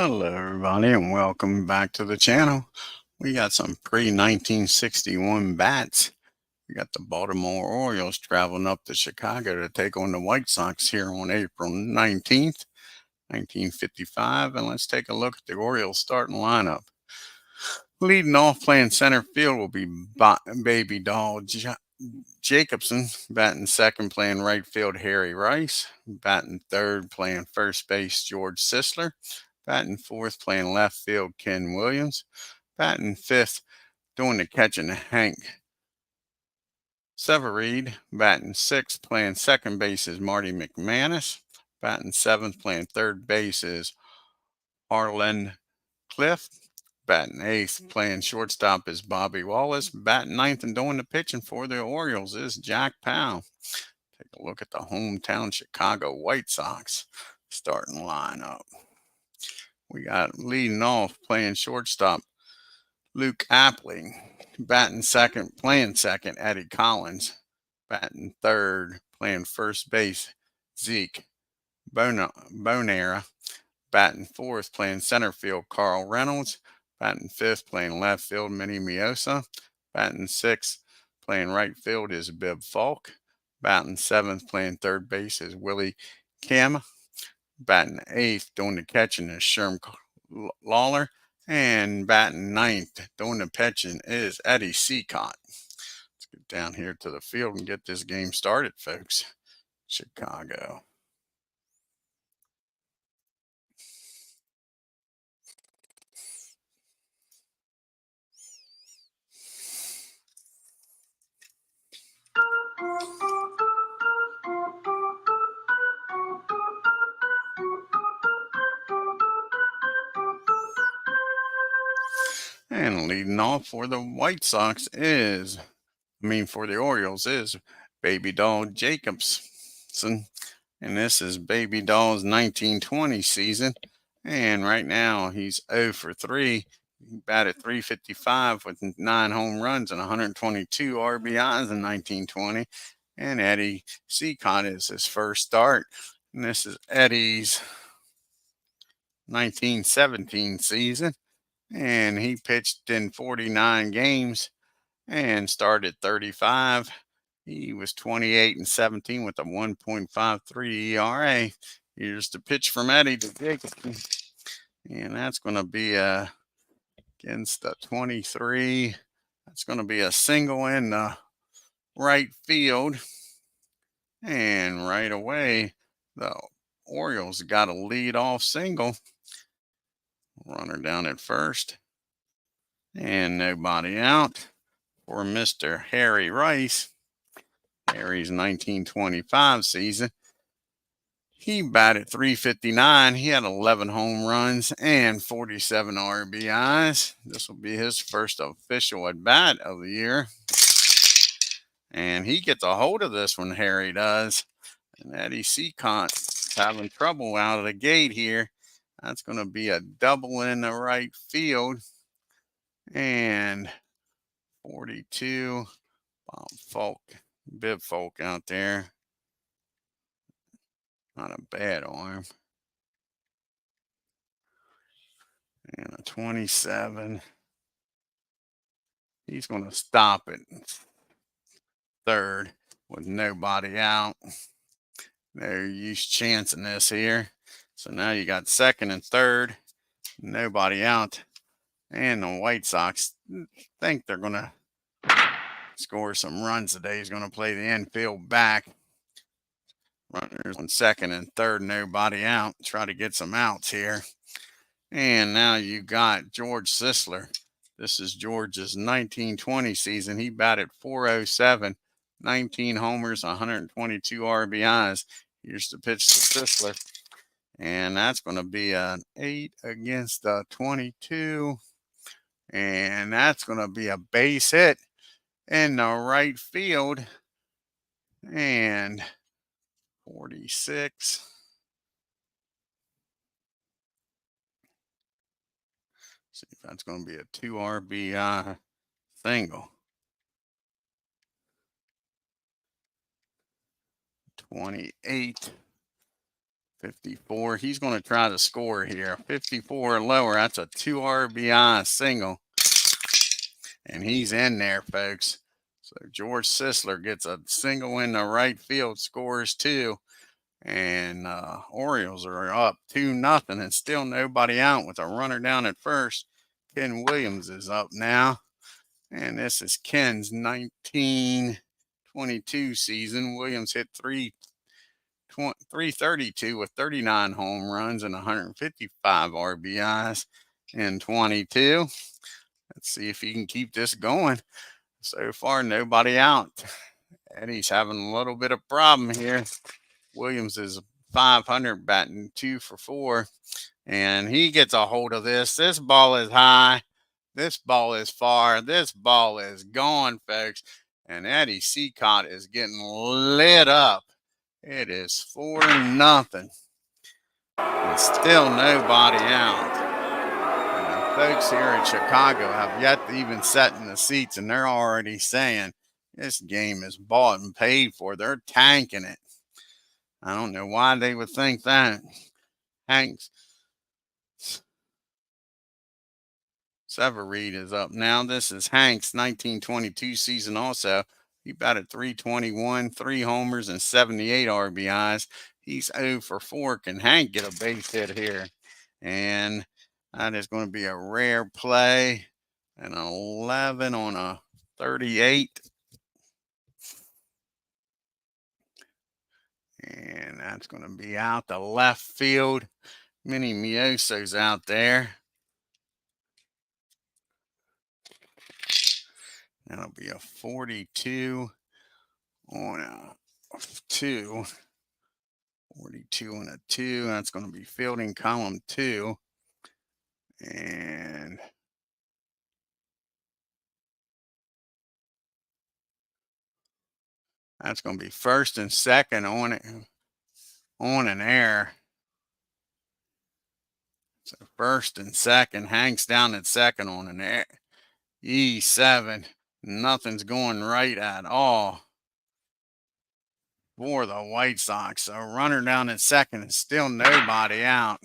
Hello, everybody, and welcome back to the channel. We got some pre-1961 bats. We got the Baltimore Orioles traveling up to Chicago to take on the White Sox here on April 19th, 1955. And let's take a look at the Orioles starting lineup. Leading off playing center field will be Baby Doll Jacobson. Batting second playing right field, Harry Rice. Batting third playing first base, George Sisler. Batting fourth playing left field, Ken Williams. Batting fifth, doing the catching, Hank Severide. Batting sixth playing second base is Marty McManus. Batting seventh playing third base is Harlan Cliff. Batting eighth playing shortstop is Bobby Wallace. Batting ninth and doing the pitching for the Orioles is Jack Powell. Take a look at the hometown Chicago White Sox starting lineup. We got leading off playing shortstop Luke Apba. Batting second, playing second, Eddie Collins. Batting third, playing first base, Zeke Bonera. Batting fourth, playing center field, Carl Reynolds. Batting fifth, playing left field, Minnie Miosa. Batting sixth, playing right field is Bibb Falk. Batting seventh, playing third base is Willie Kim. Batting eighth, doing the catching is Sherm Lawler. And batting ninth, doing the pitching is Eddie CICOTTE. Let's get down here to the field and get this game started, folks. Chicago. And leading off for the White Sox for the Orioles is Baby Doll Jacobson. And this is Baby Doll's 1920 season. And right now he's 0 for 3. He batted .355 with 9 home runs and 122 RBIs in 1920. And Eddie CICOTTE is his first start. And this is Eddie's 1917 season. And he pitched in 49 games and started 35. He was 28-17 with a 1.53 ERA. Here's the pitch from Eddie to Jacobson. And that's going to be against the 23. That's going to be a single in the right field. And right away, the Orioles got a lead-off single. Runner down at first. And nobody out for Mr. Harry Rice. Harry's 1925 season. He batted .359. He had 11 home runs and 47 RBIs. This will be his first official at bat of the year. And he gets a hold of this one, Harry does. And Eddie CICOTTE's having trouble out of the gate here. That's going to be a double in the right field. And 42, Bibb Falk out there. Not a bad arm. And a 27. He's going to stop it. Third with nobody out. No use chancing this here. So now you got second and third. Nobody out. And the White Sox think they're going to score some runs today. He's going to play the infield back. Runners on second and third, nobody out. Try to get some outs here. And now you got George Sisler. This is George's 1920 season. He batted .407, 19 homers, 122 RBIs. Here's the pitch to Sisler. And that's going to be an 8 against the 22. And that's going to be a base hit in the right field. And 46. See if that's going to be a 2 RBI single. 28. 54. He's going to try to score here. 54 or lower. That's a 2 RBI single. And he's in there, folks. So George Sisler gets a single in the right field, scores 2. And Orioles are up 2-0 and still nobody out with a runner down at first. Ken Williams is up now. And this is Ken's 1922 season. Williams hit 332 with 39 home runs and 155 RBIs in 22. Let's see if he can keep this going. So far, nobody out. Eddie's having a little bit of problem here. Williams is 500, batting 2 for 4. And he gets a hold of this. This ball is high. This ball is far. This ball is gone, folks. And Eddie CICOTTE is getting lit up. It is 4-0. And still nobody out. And the folks here in Chicago have yet to even sit in the seats, and they're already saying this game is bought and paid for. They're tanking it. I don't know why they would think that. Hanks Severeid is up now. This is Hank's 1922 season also. He batted .321, 3 homers, and 78 RBIs. He's 0 for 4. Can Hank get a base hit here? And that is going to be a rare play. An 11 on a 38. And that's going to be out the left field. Minnie Mioso's out there. That'll be a 42 on a 2. 42 on a 2. That's going to be fielding column 2. And that's going to be first and second on an air. So first and second. Hanks down at second on an air. E7. Nothing's going right at all for the White Sox. So runner down at second and still nobody out.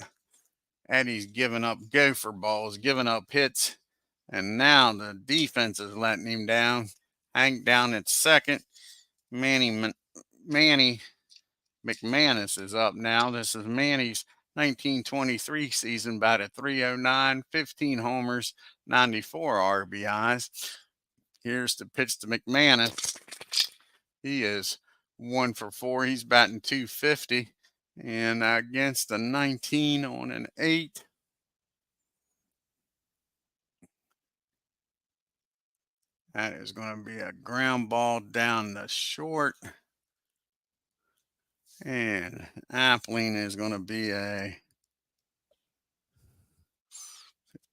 Eddie's giving up gopher balls, giving up hits. And now the defense is letting him down. Hank down at second. Manny McManus is up now. This is Manny's 1923 season, batted .309, 15 homers, 94 RBIs. Here's the pitch to McManus. He is 1 for 4. He's batting .250. And against a 19 on an 8. That is going to be a ground ball down the short. And Appling is going to be a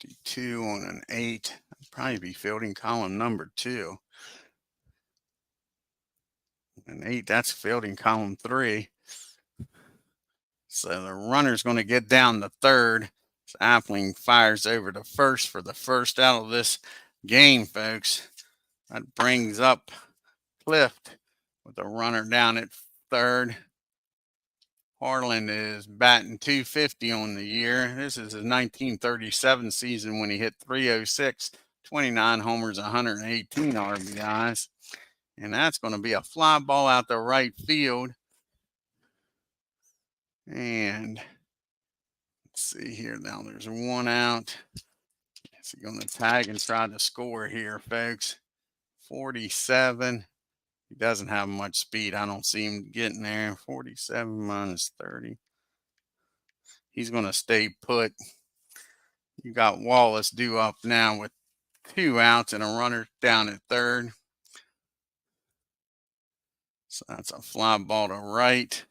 52 on an 8. Probably be fielding column number 2. An 8, that's fielding column 3. So the runner's going to get down the third. So Appling fires over to first for the first out of this game, folks. That brings up Clift with a runner down at third. Harlan is batting .250 on the year. This is his 1937 season when he hit .306, 29 homers, 118 RBIs. And that's going to be a fly ball out the right field. And let's see here. Now there's 1 out. Is he going to tag and try to score here, folks? 47. He doesn't have much speed. I don't see him getting there. 47 minus 30. He's going to stay put. You got Wallace due up now with 2 outs and a runner down at third. So that's a fly ball to right.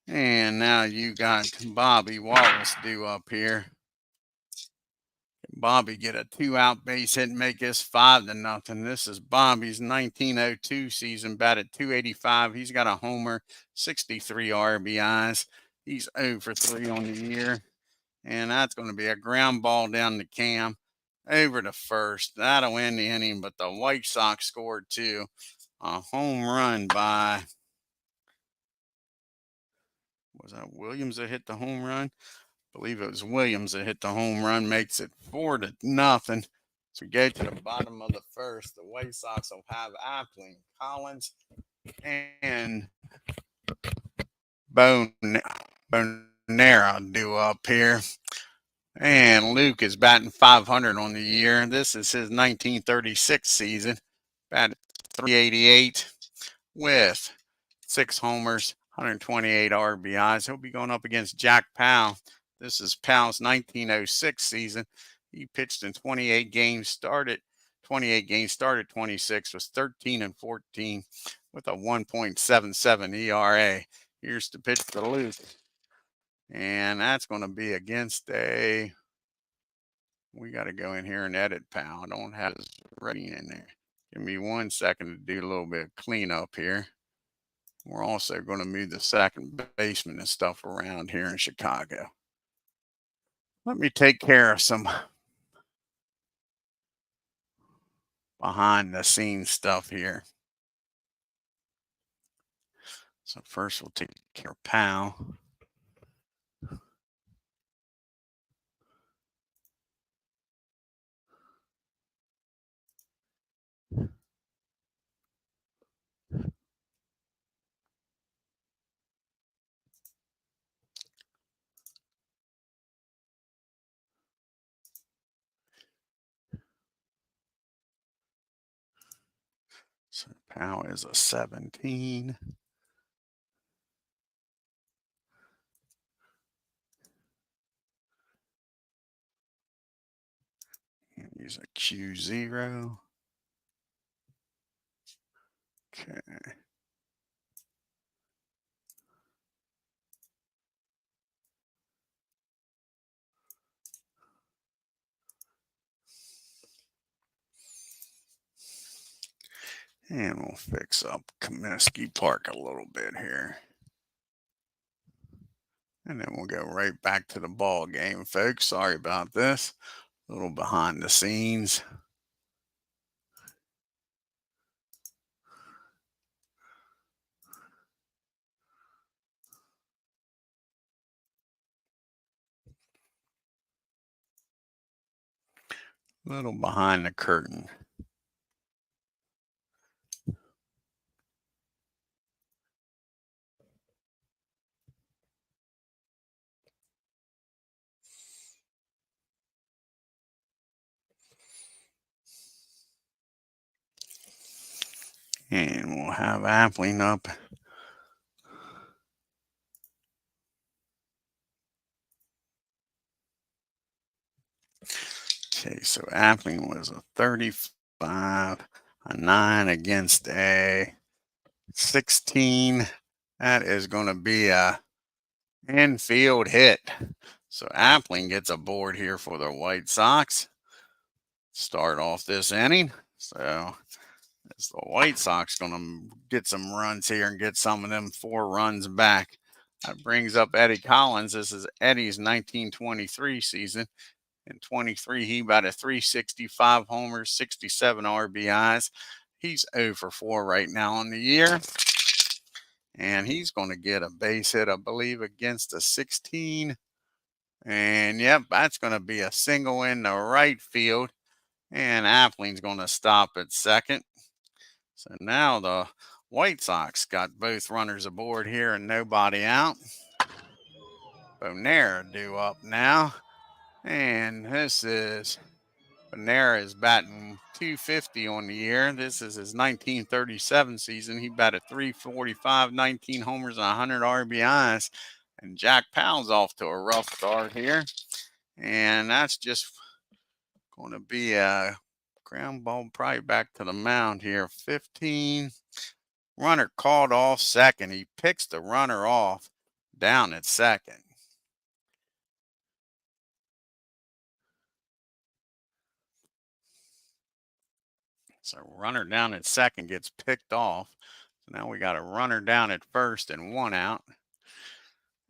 And now you got Bobby Wallace due up here. Bobby get a 2-out base hit and make this 5-0. This is Bobby's 1902 season, batted .285. He's got a homer, 63 RBIs. He's 0 for 3 on the year. And that's going to be a ground ball down to Cam over to first. That'll end the inning, but the White Sox scored 2. A home run by Was that Williams that hit the home run? I believe it was Williams that hit the home run, makes it 4-0. So we go to the bottom of the first. The White Sox will have Appling, Collins, and Bonera due up here. And Luke is batting 500 on the year. This is his 1936 season. Batted 388 with 6 homers, 128 RBIs. He'll be going up against Jack Powell. This is Powell's 1906 season. He pitched in 28 games, started 26, was 13-14 with a 1.77 ERA. Here's the pitch to Luke. And that's going to be against we got to go in here and edit Powell. I don't have his rating in there. Give me 1 second to do a little bit of cleanup here. We're also going to move the second baseman and stuff around here in Chicago. Let me take care of some behind the scenes stuff here. So first we'll take care of Powell. So Powell is a 17. And use a Q0. Okay. And we'll fix up Comiskey Park a little bit here. And then we'll go right back to the ball game, folks. Sorry about this. A little behind the scenes. A little behind the curtain. And we'll have Appling up. Okay, so Appling was a 35, a 9 against a 16. That is going to be a infield hit. So Appling gets a board here for the White Sox. Start off this inning. So as the White Sox going to get some runs here and get some of them 4 runs back. That brings up Eddie Collins. This is Eddie's 1923 season. In 23, he batted 365 homers, 67 RBIs. He's 0 for 4 right now on the year. And he's going to get a base hit, I believe, against a 16. And, yep, that's going to be a single in the right field. And Appling's going to stop at second. So now the White Sox got both runners aboard here and nobody out. Bonera due up now. And this is Bonera is batting 250 on the year. This is his 1937 season. He batted 345, 19 homers, and 100 RBIs. And Jack Powell's off to a rough start here. And that's just going to be a ground ball probably back to the mound here. 15. Runner called off second. He picks the runner off down at second. So runner down at second gets picked off. So now we got a runner down at first and 1 out.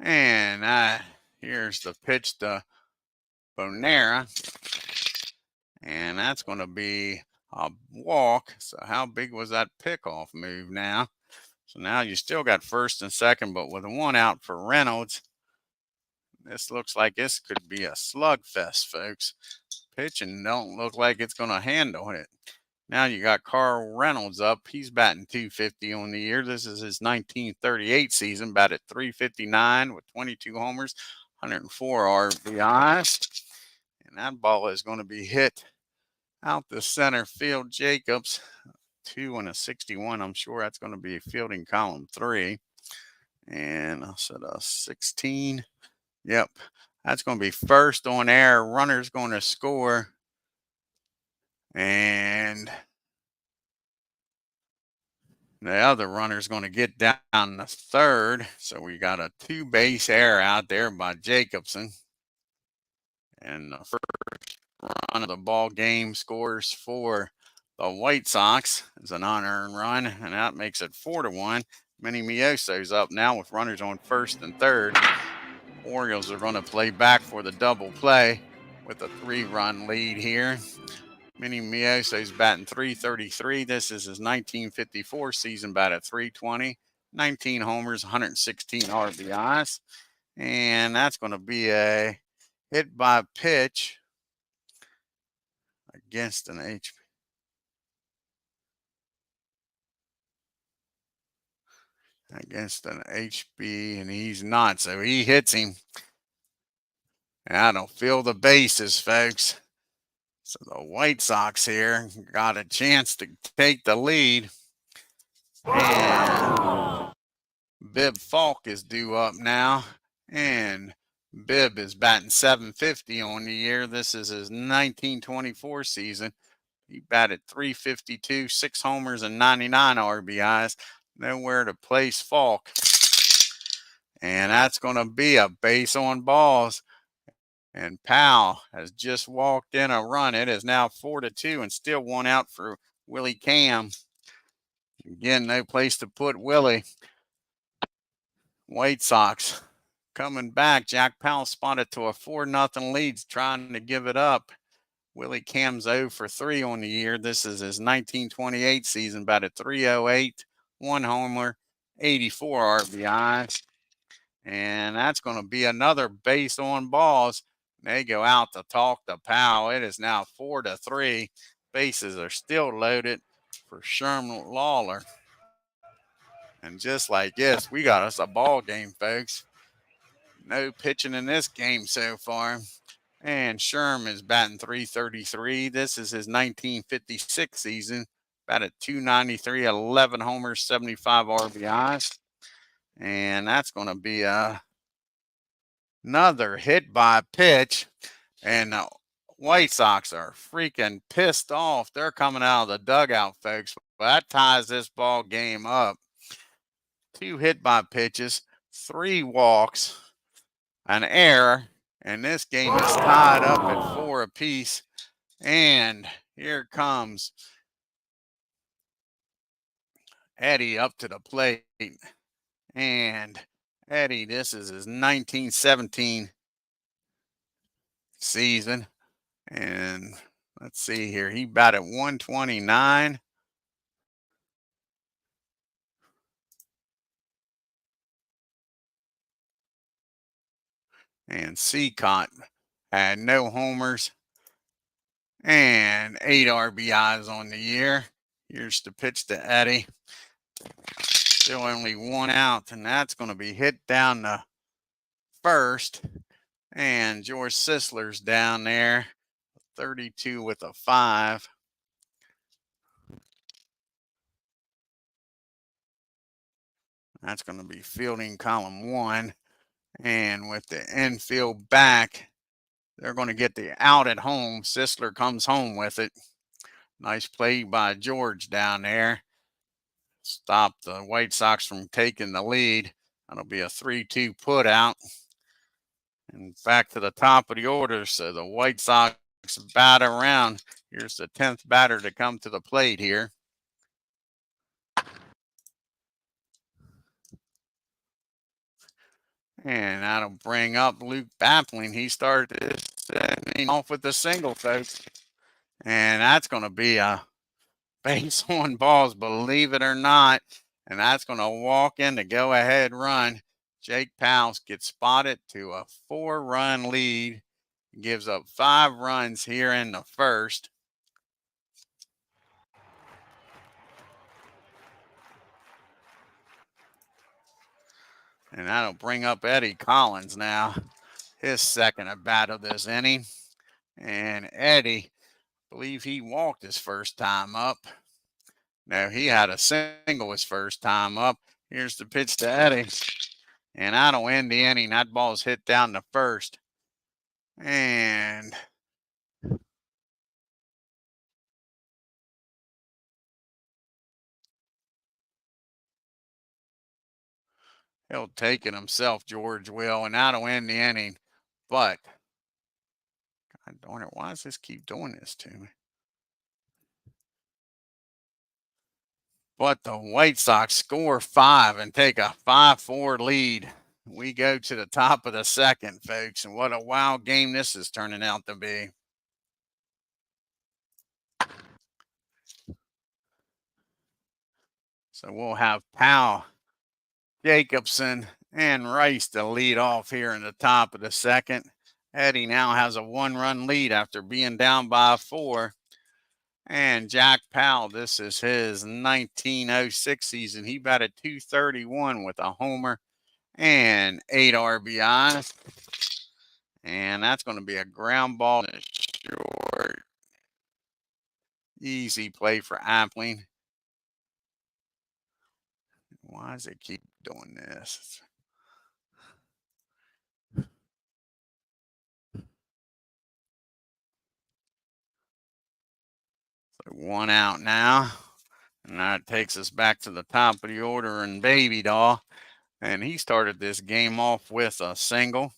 And here's the pitch to Bonera. And that's going to be a walk. So how big was that pickoff move now? So now you still got first and second, but with one out for Reynolds, this looks like this could be a slugfest, folks. Pitching don't look like it's going to handle it. Now you got Carl Reynolds up. He's batting 250 on the year. This is his 1938 season, batted 359 with 22 homers, 104 RBIs. And that ball is going to be hit out the center field. Jacobs, 2 and a 61. I'm sure that's going to be fielding column 3. And I said 16. Yep. That's going to be first on air. Runner's going to score. And the other runner's going to get down the third. So we got a 2-base error out there by Jacobson. And the first run of the ball game scores for the White Sox is an unearned run, and that makes it 4-1. Manny Mioso's up now with runners on first and third. Orioles are going to play back for the double play with a 3-run lead here. Manny Mioso's batting 333. This is his 1954 season, batted 320, 19 homers, 116 RBIs. And that's going to be a hit by pitch against an HB. Against an HB, and he's not, so he hits him. And I don't feel the bases, folks. So the White Sox here got a chance to take the lead. And Bib Falk is due up now. And Bib is batting 750 on the year. This is his 1924 season. He batted 352, 6 homers, and 99 RBIs. Nowhere to place Falk. And that's going to be a base on balls. And Powell has just walked in a run. It is now 4-2 and still 1 out for Willie Cam. Again, no place to put Willie. White Sox coming back. Jack Powell spotted to a 4-0 lead, trying to give it up. Willie Cam's 0 for 3 on the year. This is his 1928 season, batted 308, 1 homer, 84 RBIs. And that's going to be another base on balls. They go out to talk to Powell. It is now 4-3. Bases are still loaded for Sherman Lawler. And just like this, we got us a ball game, folks. No pitching in this game so far. And Sherm is batting 333. This is his 1956 season. Batted 293, 11 homers, 75 RBIs. And that's going to be another hit by pitch. And the White Sox are freaking pissed off. They're coming out of the dugout, folks. But that ties this ball game up. 2 hit by pitches, 3 walks, an error, and this game is tied up at 4 apiece. And here comes Eddie up to the plate. And Eddie, this is his 1917 season. And let's see here. He batted 129. And CICOTTE had no homers and 8 RBIs on the year. Here's the pitch to Eddie. Still only 1 out, and that's going to be hit down the first. And George Sisler's down there, 32 with a 5. That's going to be fielding column 1. And with the infield back, they're going to get the out at home. Sisler comes home with it. Nice play by George down there. Stop the White Sox from taking the lead. That'll be a 3-2 put out. And back to the top of the order. So the White Sox bat around. Here's the 10th batter to come to the plate here. And that'll bring up Luke Bappling. He started this off with the single, folks. And that's going to be a base on balls, believe it or not. and that's going to walk in the go-ahead run. Jake Powell gets spotted to a 4-run lead. Gives up 5 runs here in the first. And that'll bring up Eddie Collins now. His second at bat of this inning. And Eddie, I believe he walked his first time up. No, he had a single his first time up. Here's the pitch to Eddie. And that'll end the inning. That ball's hit down the first. And he'll take it himself, George will, and that'll end the inning. But, God darn it, why does this keep doing this to me? But the White Sox score 5 and take a 5-4 lead. We go to the top of the second, folks, and what a wild game this is turning out to be. So we'll have Powell, Jacobson, and Rice to lead off here in the top of the second. Eddie now has a 1-run lead after being down by 4. And Jack Powell, this is his 1906 season. He batted .231 with a homer and 8 RBIs. And that's going to be a ground ball in a short, easy play for Appling. Why does it keep doing this? So 1 out now. And that takes us back to the top of the order and Baby Doll. And he started this game off with a single.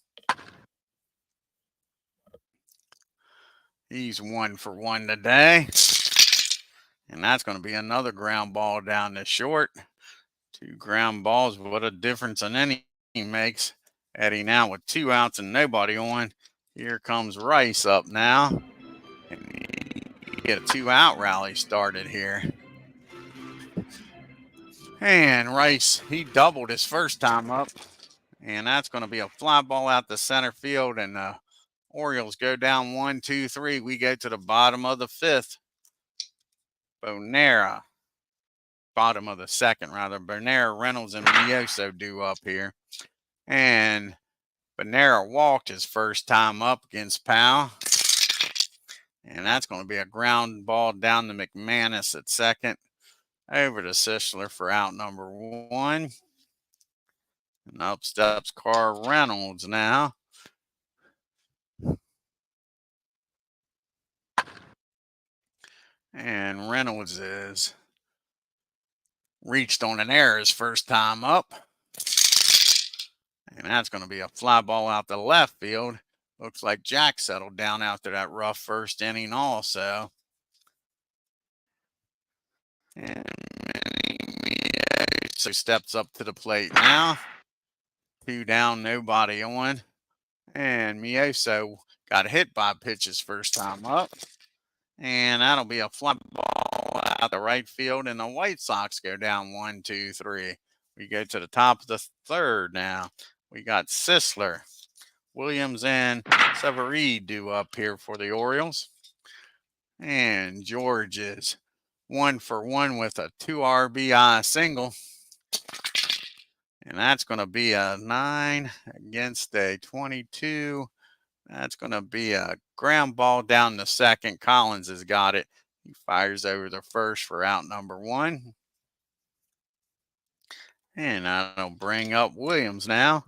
He's 1 for 1 today. And that's going to be another ground ball down the short. 2 ground balls. What a difference an inning makes. Eddie now with 2 outs and nobody on. Here comes Rice up now. And you get a 2-out rally started here. And Rice, he doubled his first time up. And that's going to be a fly ball out to center field. And the Orioles go down 1, 2, 3. We go to the bottom of the 5th. Bonera. Bottom of the second, rather. Bonera, Reynolds, and Mioso due up here. And Bonera walked his first time up against Powell. And that's going to be a ground ball down to McManus at second. Over to Sisler for out number 1. And up steps Carl Reynolds now. And Reynolds is reached on an error his first time up. And that's going to be a fly ball out to left field. Looks like Jack settled down after that rough first inning also. And Mioso steps up to the plate now. 2 down, nobody on. And Mioso got hit by a pitch his first time up. And that'll be a fly ball out the right field. And the White Sox go down 1, 2, 3. We go to the top of the third now. We got Sisler, Williams, and Severide due up here for the Orioles. And George is 1 for 1 with a 2 RBI single. And that's going to be a 9 against a 22. That's going to be a ground ball down the second. Collins has got it. He fires over the first for out number 1. And that'll bring up Williams now.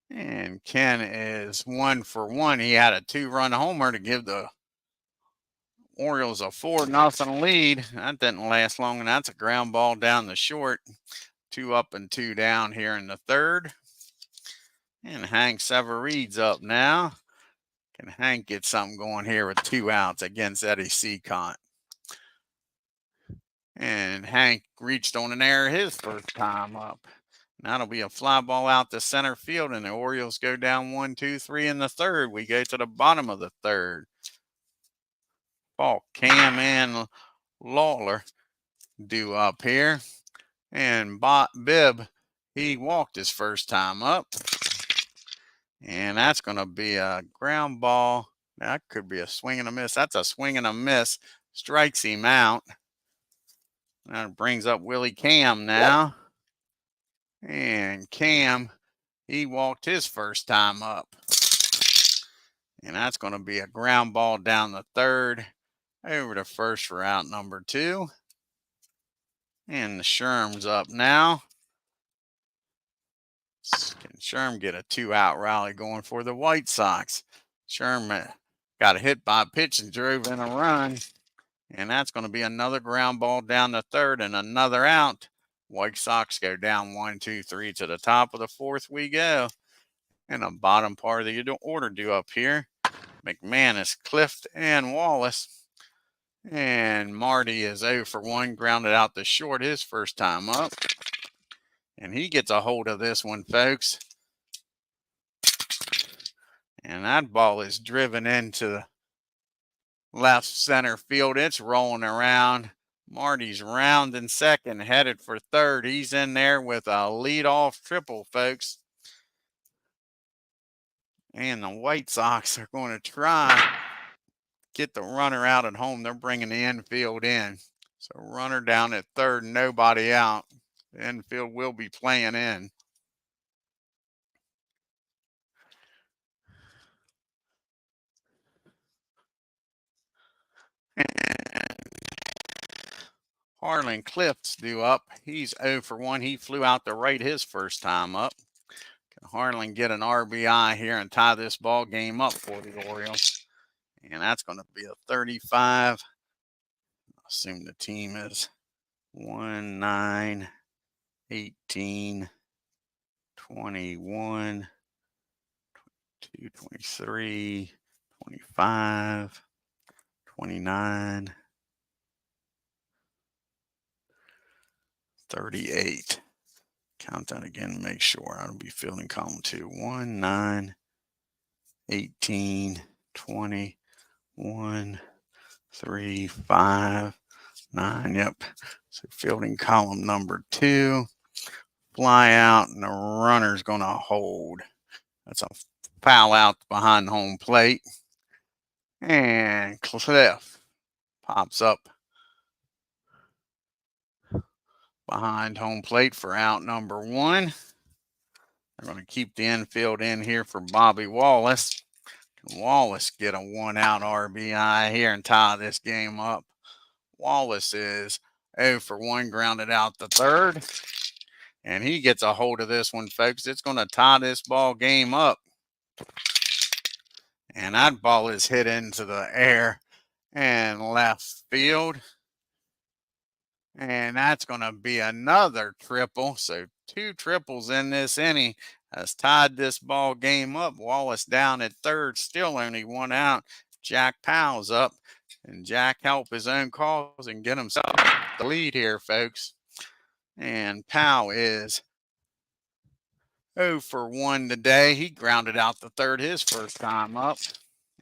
And Ken is 1 for 1. He had a 2-run homer to give the Orioles a 4-0 lead. That didn't last long, and that's a ground ball down the short. 2 up and 2 down here in the third. And Hank Severide's up now. Can Hank get something going here with 2 outs against Eddie CICOTTE? And Hank reached on an error his first time up. That'll be a fly ball out to center field, and the Orioles go down 1, 2, 3 in the third. We go to the bottom of the third. Ball cam in Lawler due up here. And Bibb, he walked his first time up. And that's going to be a ground ball. That could be a swing and a miss. That's a swing and a miss. Strikes him out. That brings up Willie Cam now. And Cam, he walked his first time up. And that's going to be a ground ball down the third. Over to first for out number 2. And the Sherm's up now. Can Sherm get a 2-out rally going for the White Sox? Sherm got a hit by a pitch and drove in a run. And that's going to be another ground ball down the third and another out. White Sox go down 1, 2, 3 to the top of the fourth we go. And the bottom part of the order due up here. McManus, Clift, and Wallace. And Marty is 0 for 1, grounded out the short his first time up. And he gets a hold of this one, folks. And that ball is driven into left center field. It's rolling around. Marty's rounding second, headed for third. He's in there with a leadoff triple, folks. And the White Sox are going to try get the runner out at home. They're bringing the infield in. So runner down at third, nobody out. The infield will be playing in. And Harlan Clift's due up. He's 0 for 1. He flew out to right his first time up. Can Harlan get an RBI here and tie this ball game up for the Orioles? And that's going to be a 35. I assume the team is 1, 9, 18, 21, 22, 23, 25, 29, 38. Count that again, make sure. I'll be fielding column 2. 1, 9, 18, 20, 1, 3, 5, 9. Yep. So fielding column number 2. Fly out, and the runner's going to hold. That's a foul out behind home plate. And Cliff pops up behind home plate for out number 1. They're going to keep the infield in here for Bobby Wallace. Can Wallace get a 1-out RBI here and tie this game up? Wallace is 0 for 1, grounded out the third. And he gets a hold of this one, folks. It's going to tie this ball game up. And that ball is hit into the air and left field. And that's going to be another triple. So 2 triples in this inning has tied this ball game up. Wallace down at third, still only 1 out. Jack Powell's up. And Jack help his own cause and get himself the lead here, folks. And Powell is 0 for 1 today. He grounded out the third his first time up.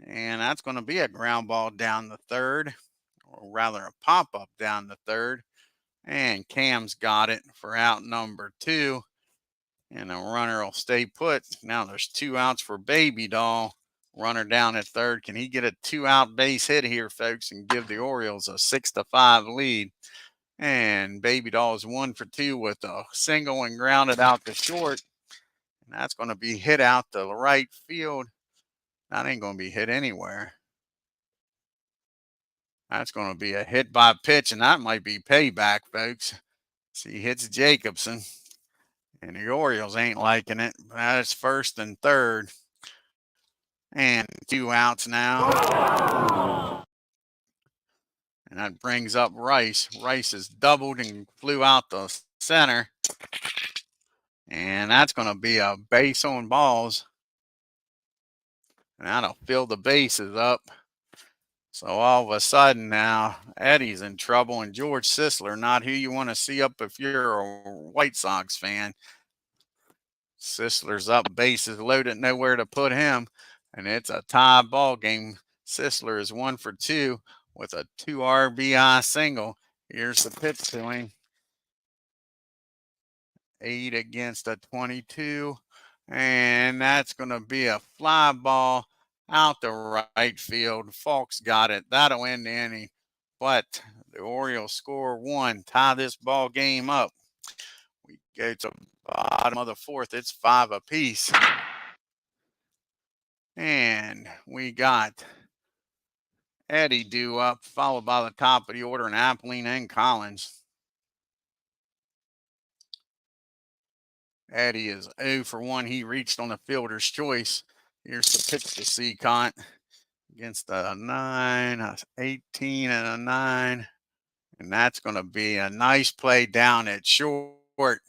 And that's going to be a ground ball down the third, or rather a pop-up down the third. And Cam's got it for out number 2. And the runner will stay put. Now there's 2 outs for Baby Doll. Runner down at third. Can he get a 2-out base hit here, folks, and give the Orioles a 6-5 lead? And Baby Doll is 1 for 2 with a single and grounded out to short. And that's going to be hit out to the right field. That ain't going to be hit anywhere. That's going to be a hit by pitch, and that might be payback, folks. See, hits Jacobson. And the Orioles ain't liking it. That's first and third. And 2 outs now. And that brings up Rice. Rice is doubled and flew out the center. And that's going to be a base on balls. And that'll fill the bases up. So all of a sudden now, Eddie's in trouble, and George Sisler, not who you want to see up if you're a White Sox fan. Sisler's up, bases loaded, nowhere to put him. And it's a tie ball game. Sisler is 1 for 2. with a 2 RBI single. Here's the pitch to him. 8 against a 22. And that's going to be a fly ball out the right field. Falks got it. That'll end the inning. But the Orioles score 1, tie this ball game up. We go to the bottom of the fourth. It's 5 apiece. And we got Eddie due up, followed by the top of the order, and Appling and Collins. Eddie is 0 for 1. He reached on the fielder's choice. Here's the pitch to CICOTTE against a 9, a 18, and a 9. And that's going to be a nice play down at short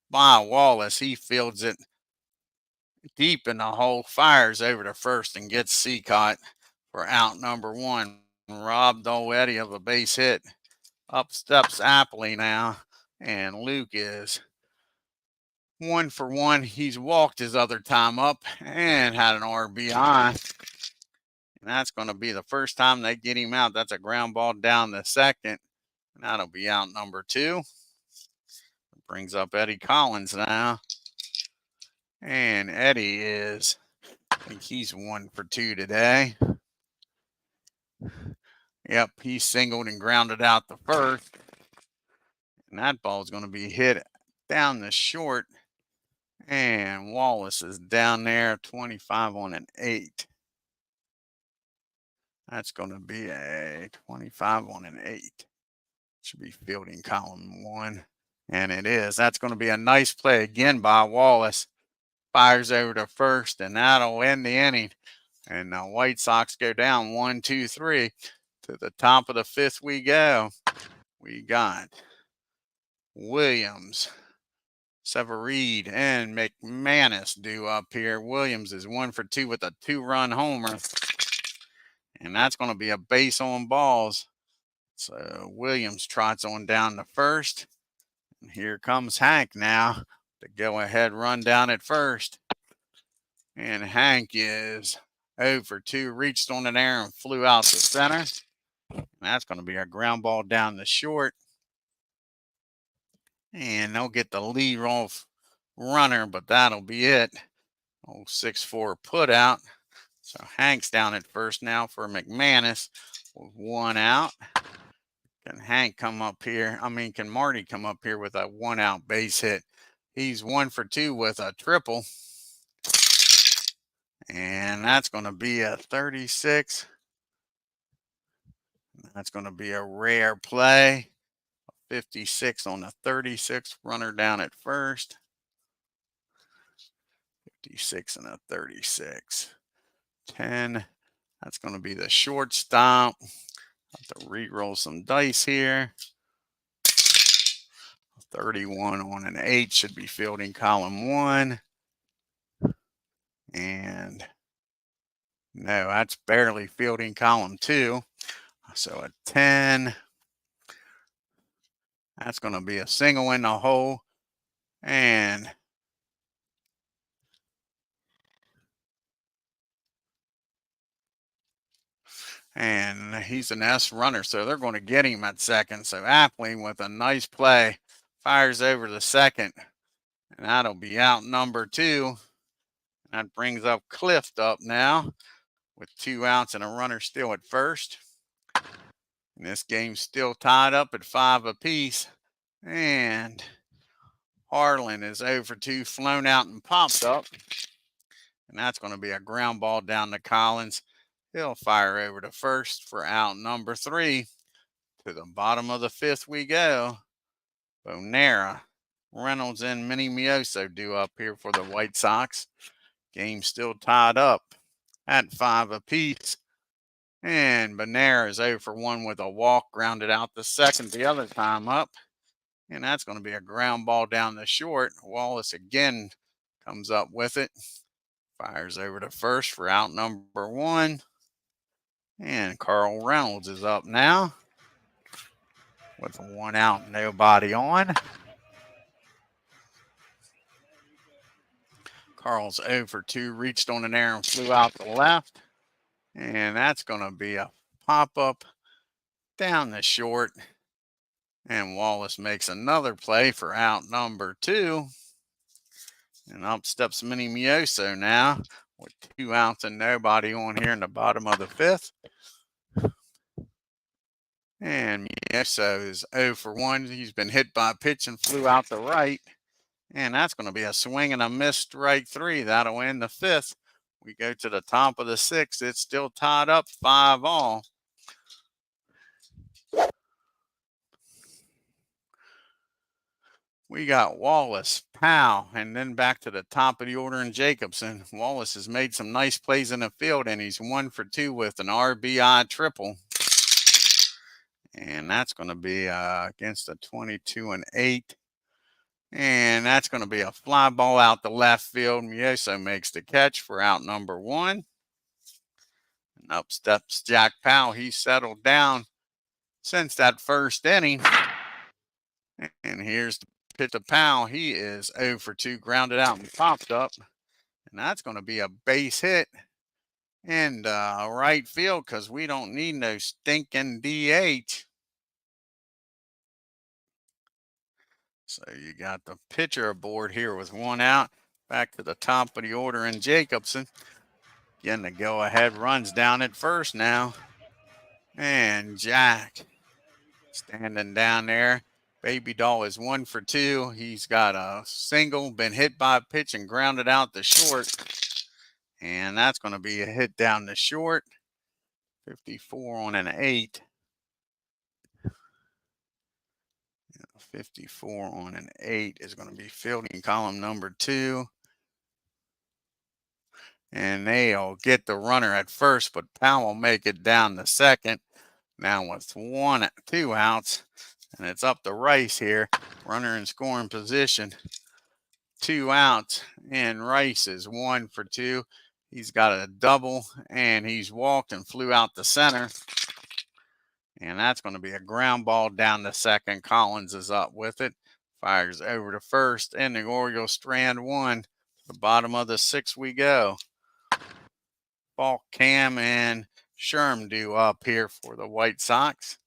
by Wallace. He fields it deep in the hole, fires over to first, and gets CICOTTE for out number 1. Robbed old Eddie of a base hit. Up steps Appley now, and Luke is 1 for 1. He's walked his other time up and had an RBI. And that's going to be the first time they get him out. That's a ground ball down the second. And that'll be out number 2. Brings up Eddie Collins now. And Eddie is, I think he's 1 for 2 today. Yep, he singled and grounded out the first. And that ball is going to be hit down the short. And Wallace is down there, 25 on an 8. That's going to be a 25 on an 8. Should be fielding column 1. And it is. That's going to be a nice play again by Wallace. Fires over to first, and that'll end the inning. And the White Sox go down 1, 2, 3. To the top of the 5th we go. We got Williams, Severide, and McManus due up here. Williams is 1 for 2 with a 2-run homer. And that's going to be a base on balls. So Williams trots on down to first. And here comes Hank now to go ahead run down at first. And Hank is 0 for 2, reached on an air and flew out to center. And that's going to be a ground ball down the short. And they'll get the lead off runner, but that'll be it. Old 6-4 put out. So Hank's down at first now for McManus with 1 out. Can Hank come up here? Can Marty come up here with a 1-out base hit? He's 1 for 2 with a triple. And that's going to be a 36. That's going to be a rare play. 56 on the 36th runner down at first. 56 and a 36. 10. That's going to be the shortstop. Have to re-roll some dice here. 31 on an 8 should be fielding column 1. And no, that's barely fielding column 2. So a 10. That's going to be a single in the hole. And he's an S runner, so they're going to get him at second. So Appling with a nice play fires over the second. And that'll be out number 2. That brings up Clift up now with 2 outs and a runner still at first. And this game's still tied up at 5 apiece. And Harlan is 0 for 2, flown out and popped up. And that's going to be a ground ball down to Collins. He'll fire over to first for out number 3. To the bottom of the 5th we go. Bonera, Reynolds, and Minnie Mioso due up here for the White Sox. Game still tied up at 5 apiece. And Bonera is 0 for 1 with a walk, grounded out the second the other time up. And that's going to be a ground ball down the short. Wallace again comes up with it. Fires over to first for out number 1. And Carl Reynolds is up now with 1 out, nobody on. Carl's 0 for 2, reached on an air and flew out the left. And that's going to be a pop-up down the short. And Wallace makes another play for out number 2. And up steps Mini Mioso now with 2 outs and nobody on here in the bottom of the 5th. And Mioso is 0 for 1. He's been hit by a pitch and flew out to right. And that's going to be a swing and a miss strike 3. That'll end the 5th. We go to the top of the 6th. It's still tied up 5-all. We got Wallace, Powell, and then back to the top of the order in Jacobson. Wallace has made some nice plays in the field, and he's 1 for 2 with an RBI triple. And that's going to be against a 22-8. And that's going to be a fly ball out the left field. Mioso makes the catch for out number 1. And up steps Jack Powell. He's settled down since that first inning. And here's the pitch to Powell. He is 0 for 2, grounded out and popped up. And that's going to be a base hit in right field because we don't need no stinking DH. So you got the pitcher aboard here with 1 out. Back to the top of the order in Jacobson. Again, the go-ahead runs down at first now. And Jack standing down there. Baby Doll is 1 for 2. He's got a single, been hit by a pitch and grounded out the short. And that's going to be a hit down the short. 54 on an 8. 54 on an 8 is going to be fielding column number 2. And they'll get the runner at first, but Powell will make it down the second. Now with 2 outs, and it's up to Rice here. Runner in scoring position. 2 outs, and Rice is 1 for 2. He's got a double, and he's walked and flew out the center. And that's going to be a ground ball down the second. Collins is up with it. Fires over to first, and the Orioles strand 1. The bottom of the 6th we go. Falk, Cam, and Sherm due up here for the White Sox.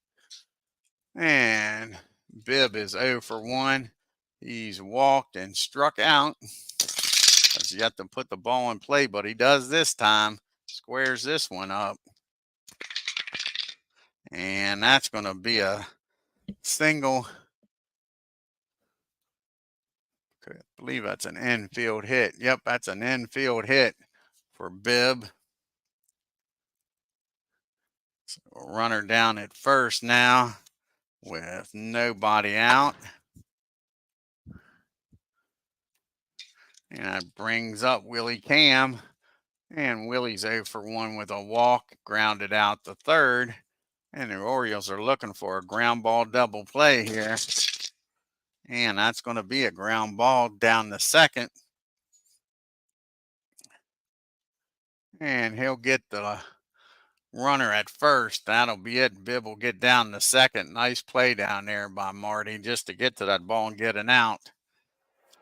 And Bibb is 0 for 1. He's walked and struck out. He's got to put the ball in play, but he does this time. Squares this one up. And that's going to be a single. I believe that's an infield hit. Yep, that's an infield hit for Bibb. So runner down at first now with nobody out. And that brings up Willie Cam. And Willie's 0 for 1 with a walk, grounded out the third. And the Orioles are looking for a ground ball double play here. And that's going to be a ground ball down the second. And he'll get the runner at first. That'll be it. Bibb will get down the second. Nice play down there by Marty just to get to that ball and get an out.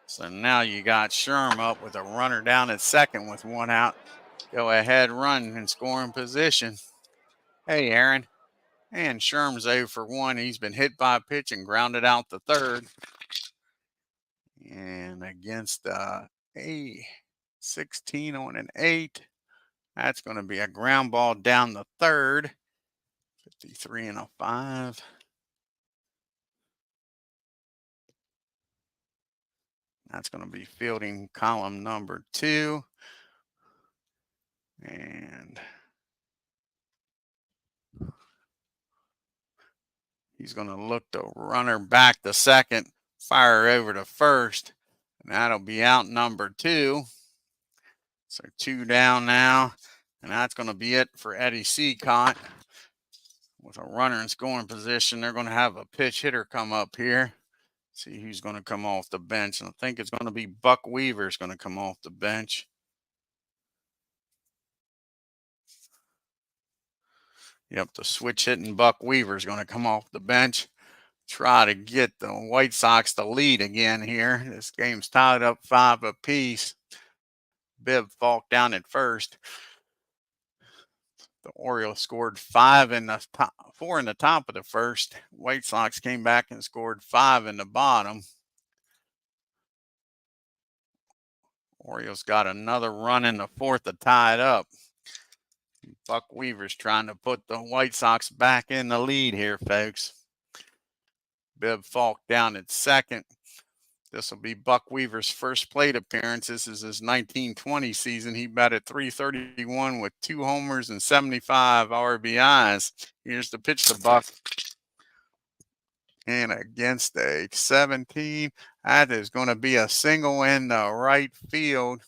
So now you got Sherm up with a runner down at second with 1 out. Go ahead, run in scoring position. Hey, Aaron. And Sherm's 0 for 1. He's been hit by a pitch and grounded out the third. And against a 16 on an 8. That's going to be a ground ball down the third. 53 and a 5. That's going to be fielding column number 2. And he's going to look the runner back to second, fire over to first, and that'll be out number 2. So 2 down now, and that's going to be it for Eddie CICOTTE. With a runner in scoring position, they're going to have a pitch hitter come up here. See who's going to come off the bench, and I think it's going to be Buck Weaver's going to come off the bench. Yep, the switch hitting Buck Weaver is going to come off the bench. Try to get the White Sox the lead again here. This game's tied up 5 apiece. Bibb Falk down at first. The Orioles scored 4 in the top of the first. White Sox came back and scored 5 in the bottom. Orioles got another run in the fourth to tie it up. Buck Weaver's trying to put the White Sox back in the lead here, folks. Bibb Falk down at second. This will be Buck Weaver's first plate appearance. This is his 1920 season. He batted .331 with 2 homers and 75 RBIs. Here's the pitch to Buck. And against a 17, that is going to be a single in the right field.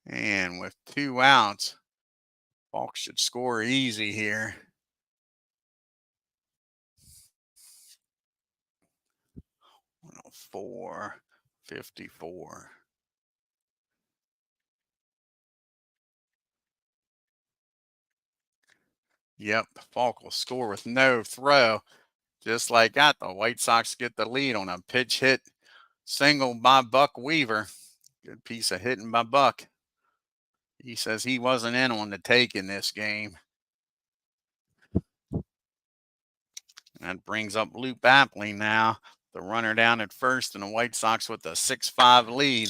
And with 2 outs, Falk should score easy here. 454. Yep, Falk will score with no throw. Just like that, the White Sox get the lead on a pitch hit single by Buck Weaver. Good piece of hitting by Buck. He says he wasn't in on the take in this game. That brings up Luke Apba now, the runner down at first, and the White Sox with a 6-5 lead.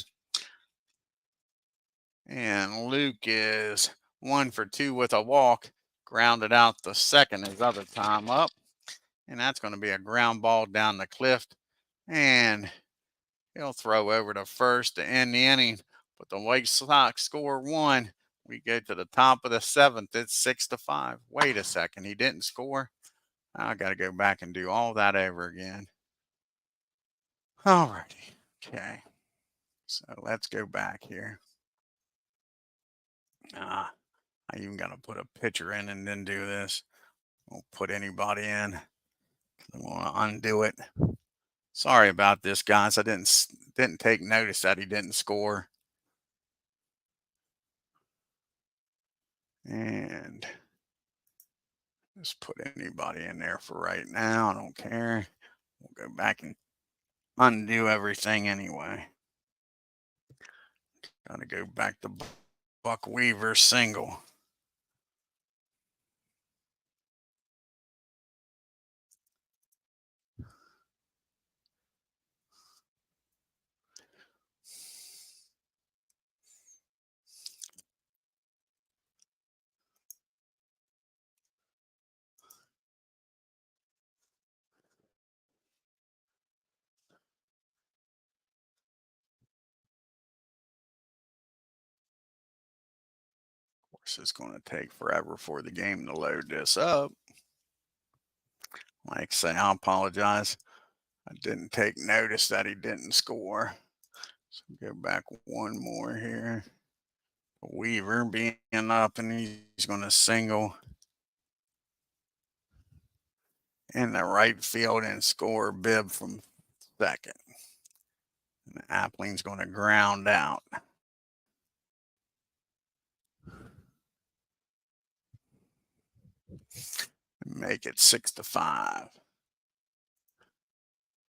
And Luke is 1 for 2 with a walk. Grounded out the second his other time up. And that's going to be a ground ball down the cliff. And he'll throw over to first to end the inning. But the White Sox score 1. We go to the top of the 7th. It's 6-5. Wait a second. He didn't score. I got to go back and do all that over again. All righty. Okay. So let's go back here. I even got to put a pitcher in and then do this. Won't put anybody in. I want to undo it. Sorry about this, guys. I didn't take notice that he didn't score. And just put anybody in there for right now. I don't care. We'll go back and undo everything anyway. Got to go back to Buck Weaver single. Of course, it's going to take forever for the game to load this up. Like I say, I apologize. I didn't take notice that he didn't score. So go back one more here. Weaver being up, and he's going to single in the right field and score Bibb from second. And Appling's going to ground out. Make it 6-5.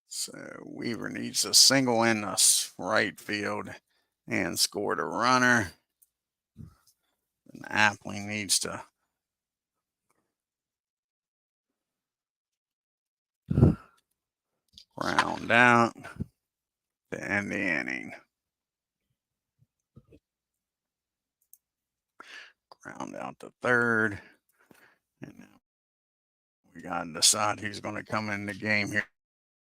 So Weaver needs a single in the right field and score the runner. And Appling needs to ground out to end the inning. Ground out to third. And now we got to decide who's going to come in the game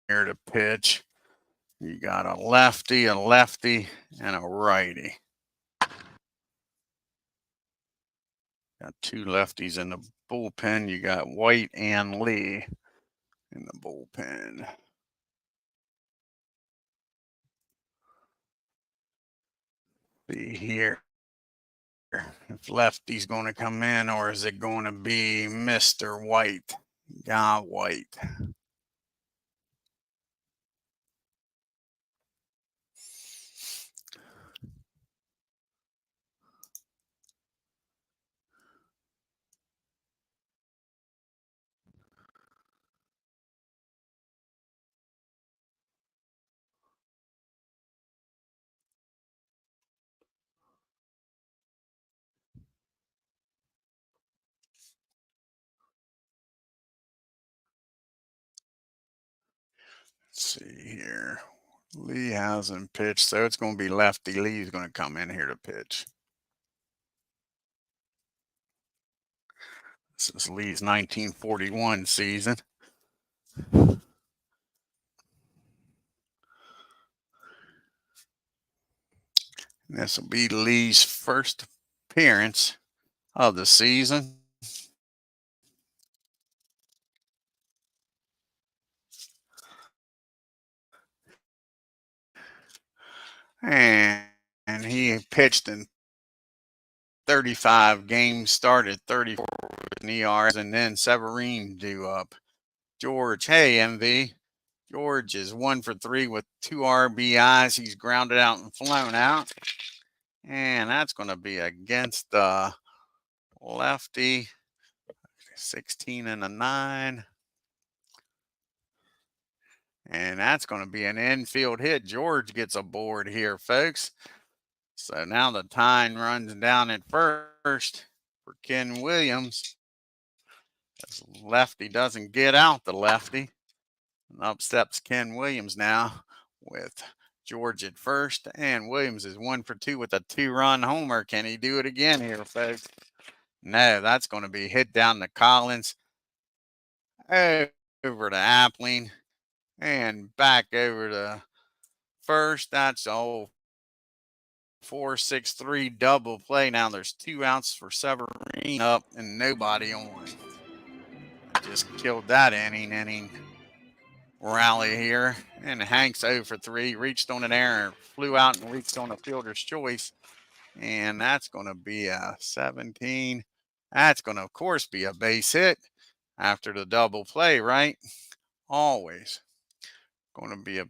here to pitch. You got a lefty, and a righty. Got 2 lefties in the bullpen. You got White and Lee in the bullpen. See here if lefty's going to come in, or is it going to be Mr. White? Guy White. see here. Lee hasn't pitched, so it's going to be lefty Lee's going to come in here to pitch. This is Lee's 1941 season. This will be Lee's first appearance of the season. And he pitched in 35 games, started 34 with an ERA, and then Severine due up. George, hey, MV. George is 1 for 3 with 2 RBIs. He's grounded out and flown out. And that's going to be against the lefty, 16 and a 9. And that's going to be an infield hit. George gets aboard here, folks. So now the time runs down at first for Ken Williams. As lefty doesn't get out the lefty. And up steps Ken Williams now with George at first. And Williams is 1 for 2 with a 2-run homer. Can he do it again here, folks? No, that's going to be hit down to Collins. Over to Appling. And back over to first. That's all 4-6-3 double play. Now there's 2 outs for Severine up and nobody on. I just killed that inning rally here. And Hanks 0 for 3, reached on an error, flew out and reached on a fielder's choice. And that's going to be a 17. That's going to, of course, be a base hit after the double play, right? Always going to be a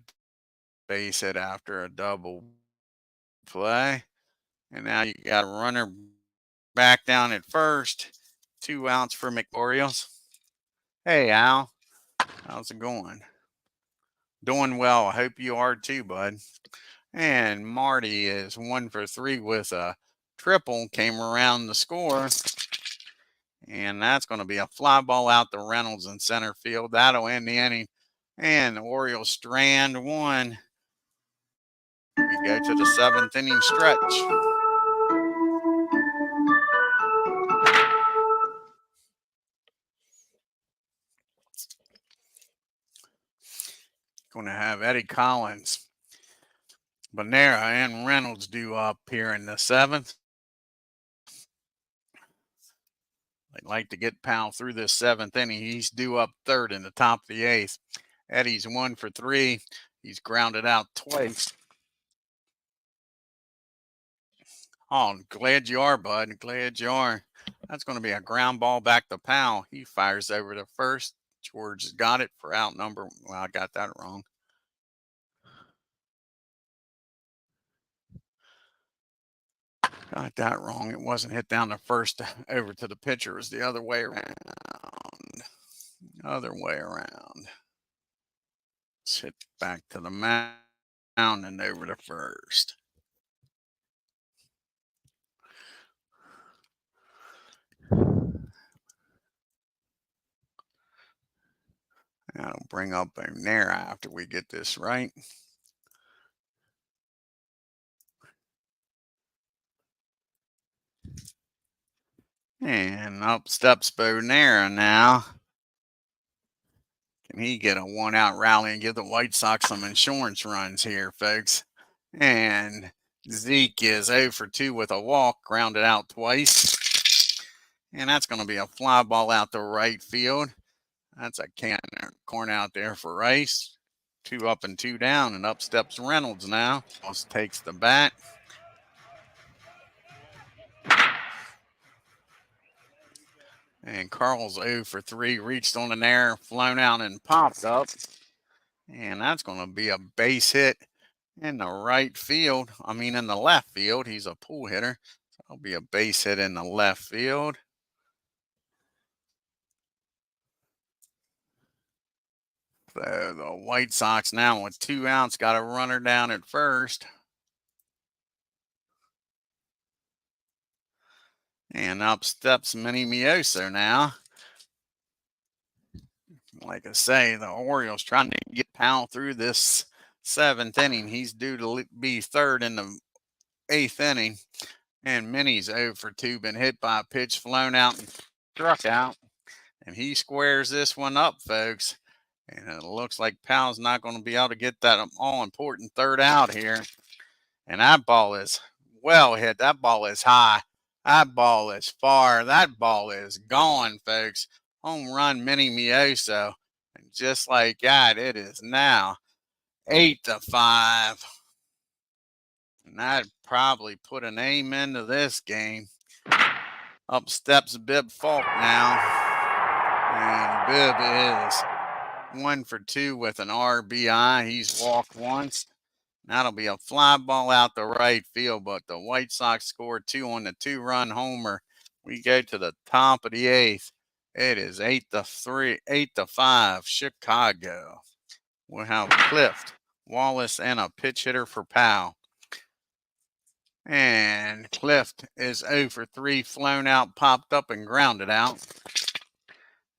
base hit after a double play. And now you got a runner back down at first. 2 outs for Orioles. Hey, Al. How's it going? Doing well. I hope you are too, bud. And Marty is 1 for 3 with a triple. Came around the score. And that's going to be a fly ball out to Reynolds in center field. That'll end the inning. And the Orioles strand 1. We go to the 7th inning stretch. Going to have Eddie Collins, Bonera, and Reynolds due up here in the 7th. They'd like to get Powell through this 7th inning. He's due up 3rd in the top of the 8th. Eddie's 1 for 3. He's grounded out twice. Oh, glad you are, bud. Glad you are. That's going to be a ground ball back to Powell. He fires over to first. George has got it for out number. Well, I got that wrong. Got that wrong. It wasn't hit down to first over to the pitcher. It was the other way around. Other way around. Let's hit back to the mound and over to first. That'll bring up a Nair after we get this right. And up steps Bonera now. Can he get a 1-out rally and give the White Sox some insurance runs here, folks? And Zeke is 0 for 2 with a walk, grounded out twice. And that's going to be a fly ball out to right field. That's a corn out there for Rice. 2 up and 2 down, and up steps Reynolds now. Almost takes the bat. And Carl's 0 for 3, reached on an error, flown out and popped up. And that's going to be a base hit in the right field. I mean, in the left field. He's a pull hitter. So it'll be a base hit in the left field. So the White Sox now with 2 outs got a runner down at first. And up steps Minnie Mioso now. Like I say, the Orioles trying to get Powell through this 7th inning. He's due to be third in the 8th inning. And Minnie's 0 for 2, been hit by a pitch, flown out, and struck out. And he squares this one up, folks. And it looks like Powell's not going to be able to get that all-important third out here. And that ball is well hit. That ball is high. That ball is far. That ball is gone, folks. Home run, Minnie Mioso. And just like that, it is now 8-5. And I'd probably put an amen to this game. Up steps Bibb Falk now. And Bibb is 1 for 2 with an RBI. He's walked once. That'll be a fly ball out the right field, but the White Sox score 2 on the 2-run homer. We go to the top of the 8th. It is 8-3, 8-5, Chicago. We'll have Clift, Wallace, and a pitch hitter for Powell. And Clift is 0 for 3, flown out, popped up, and grounded out.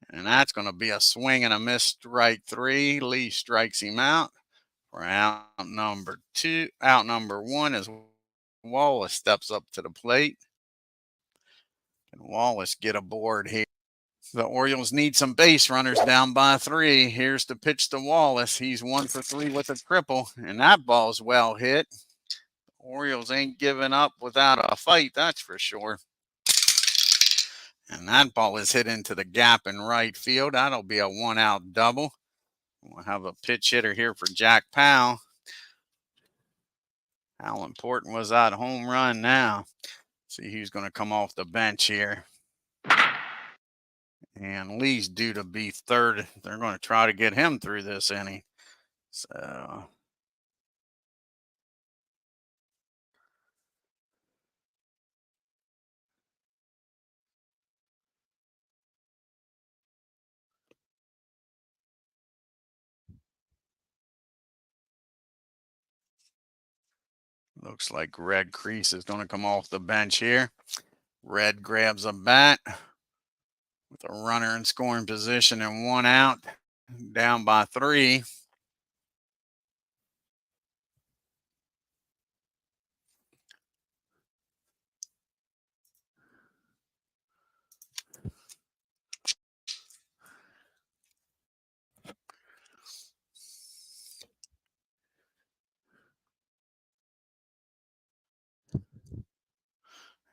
And that's going to be a swing and a miss, strike 3. Lee strikes him out. For out number 2, out number 1 is Wallace steps up to the plate. Can Wallace get aboard here? The Orioles need some base runners, down by 3. Here's the pitch to Wallace. He's 1 for 3 with a triple, and that ball's well hit. The Orioles ain't giving up without a fight, that's for sure. And that ball is hit into the gap in right field. That'll be a 1-out double. We'll have a pitch hitter here for Jack Powell. How important was that home run now? See who's going to come off the bench here. And Lee's due to be third. They're going to try to get him through this inning. So looks like Red Crease is going to come off the bench here. Red grabs a bat with a runner in scoring position and 1 out, down by 3.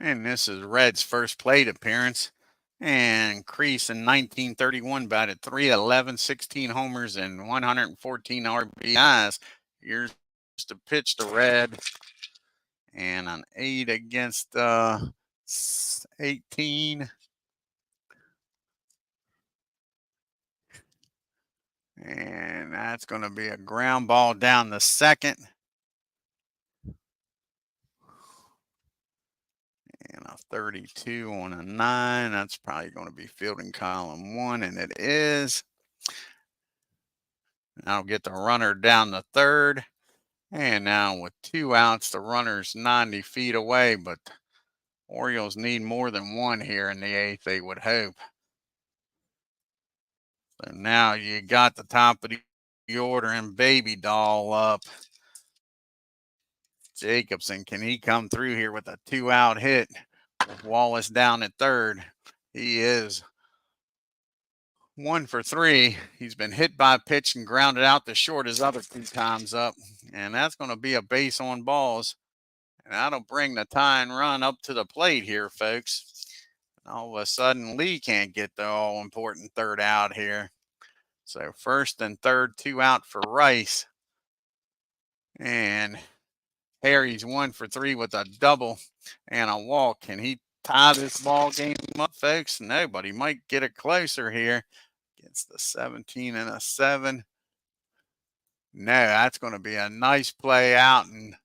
And this is Red's first plate appearance. And Crease in 1931 batted .311, 16 homers, and 114 RBIs. Here's the pitch to Red. And an 8 against 18. And that's going to be a ground ball down the second. And a 32 on a 9. That's probably going to be fielding column 1, and it is. I'll get the runner down the third. And now with 2 outs, the runner's 90 feet away, but Orioles need more than 1 here in the 8th, they would hope. So now you got the top of the order and Baby Doll up. Jacobson, can he come through here with a 2-out hit with Wallace down at third? He is 1 for 3. He's been hit by a pitch and grounded out to short his other 2 times up. And that's going to be a base on balls. And that'll bring the tying run up to the plate here, folks. And all of a sudden, Lee can't get the all-important third out here. So first and third, 2 out for Rice. And Harry's 1 for 3 with a double and a walk. Can he tie this ball game up, folks? Nobody might get it closer here. Against the 17 and a 7. No, that's going to be a nice play out and,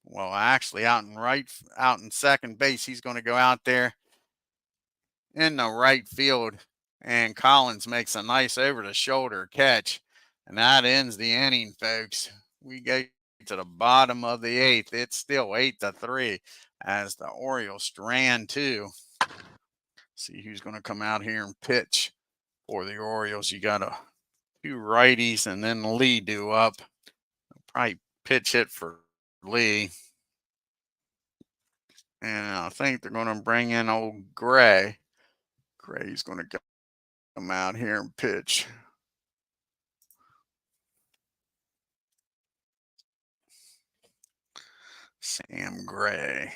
well, actually out in second base. He's going to go out there in the right field, and Collins makes a nice over-the-shoulder catch, and that ends the inning, folks. We go to the bottom of the 8th. It's still 8-3 as the Orioles strand 2. See who's going to come out here and pitch For the Orioles, you got two righties and then Lee due up. Probably pitch hit for Lee. And I think they're going to bring in old Gray. Gray's going to come out here and pitch. Sam Gray.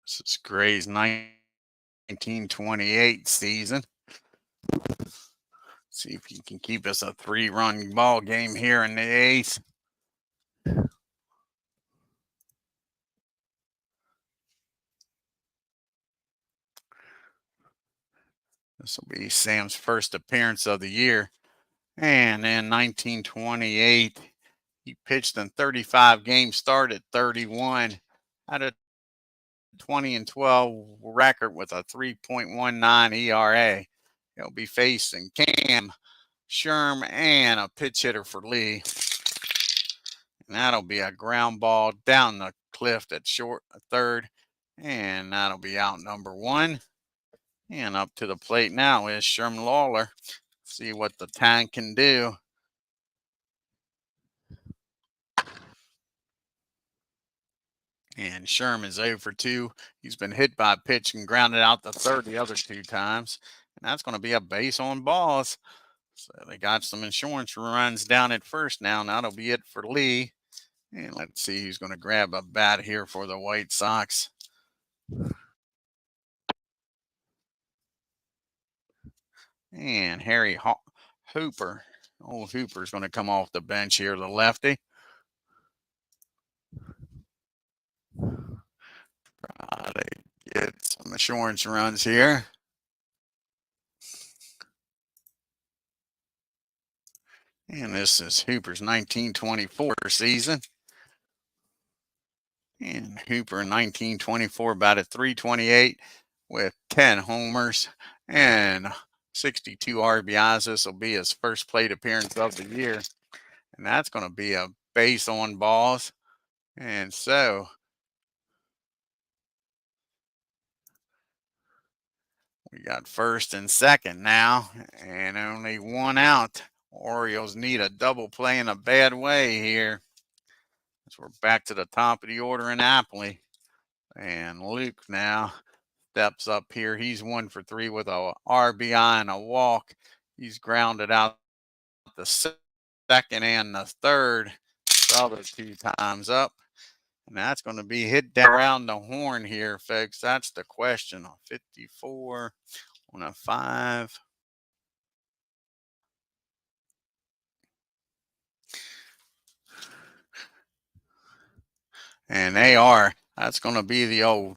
This is Gray's 1928 season. See if he can keep us a 3-run ball game here in the 8th. This will be Sam's first appearance of the year. And in 1928, he pitched in 35 games, started 31, had a 20-12 record with a 3.19 ERA. He'll be facing Cam, Sherm, and a pitch hitter for Lee. And that'll be a ground ball down the cliff at short third. And that'll be out number 1. And up to the plate now is Sherm Lawler. See what the tank can do. And Sherm is 0 for 2. He's been hit by a pitch and grounded out the third the other 2 times. And that's going to be a base on balls. So they got some insurance runs down at first now. And that'll be it for Lee. And let's see who's going to grab a bat here for the White Sox. And Harry Hooper. Old Hooper's going to come off the bench here, the lefty. Try to get some insurance runs here. And this is Hooper's 1924 season. And Hooper in 1924 batted .328 with 10 homers and 62 RBIs. This will be his first plate appearance of the year. And that's going to be a base on balls. And so we got first and second now, and only 1 out. Orioles need a double play in a bad way here. So we're back to the top of the order in Apba. And Luke now steps up here. He's 1 for 3 with a RBI and a walk. He's grounded out the second and the third. The other 2 times up. And that's going to be hit down around the horn here, folks. That's the question. 54 on a 5. And they are. That's going to be the old